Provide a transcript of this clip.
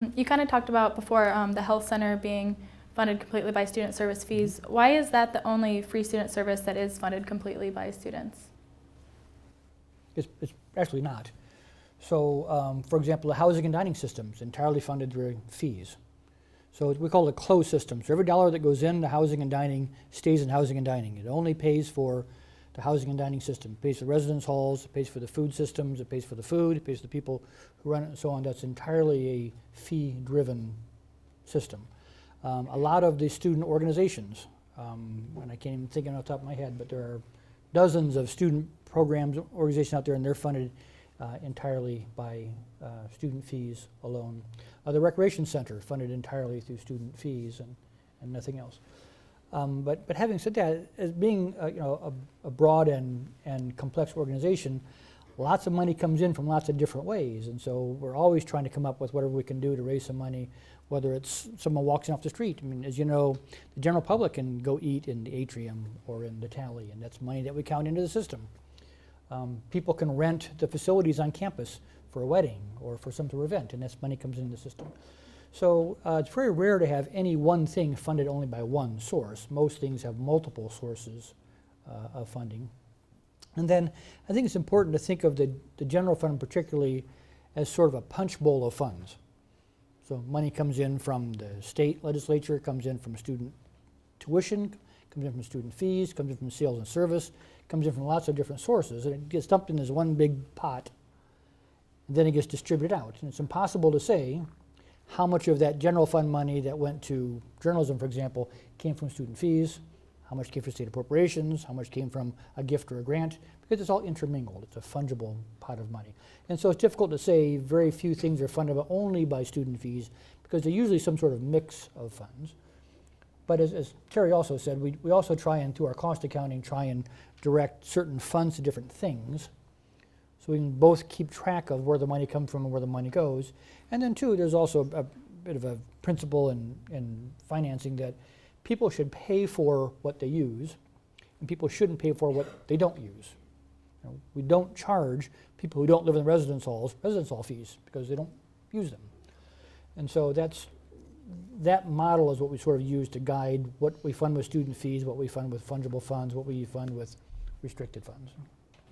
You kind of talked about before the health center being funded completely by student service fees. Why is that the only free student service that is funded completely by students? It's actually not. So, for example, the housing and dining system is entirely funded through fees. So we call it a closed system. So every dollar that goes into housing and dining stays in housing and dining. It only pays for the housing and dining system. It pays for residence halls, it pays for the food systems, it pays for the food, it pays for the people who run it and so on. That's entirely a fee-driven system. A lot of the student organizations, and I can't even think of it off the top of my head, but there are dozens of student programs, organizations out there, and they're funded entirely by student fees alone. The Recreation Center funded entirely through student fees and nothing else. But having said that, as being a broad and complex organization, lots of money comes in from lots of different ways, and so we're always trying to come up with whatever we can do to raise some money, whether it's someone walks in off the street. I mean, as you know, the general public can go eat in the atrium or in the tally, and that's money that we count into the system. People can rent the facilities on campus for a wedding or for some sort of event, and that's money comes into the system. So it's very rare to have any one thing funded only by one source. Most things have multiple sources of funding. And then I think it's important to think of the general fund particularly as sort of a punch bowl of funds. So money comes in from the state legislature, comes in from student tuition, comes in from student fees, comes in from sales and service, comes in from lots of different sources, and it gets dumped in this one big pot, and then it gets distributed out. And it's impossible to say how much of that general fund money that went to journalism, for example, came from student fees, how much came from state appropriations, how much came from a gift or a grant, because it's all intermingled. It's a fungible pot of money. And so it's difficult to say very few things are funded only by student fees, because they're usually some sort of mix of funds. But as Terry also said, we also try and, through our cost accounting, try and direct certain funds to different things, so we can both keep track of where the money comes from and where the money goes. And then, too, there's also a bit of a principle in financing that people should pay for what they use, and people shouldn't pay for what they don't use. You know, we don't charge people who don't live in residence halls residence hall fees because they don't use them. And so that model is what we sort of use to guide what we fund with student fees, what we fund with fungible funds, what we fund with restricted funds.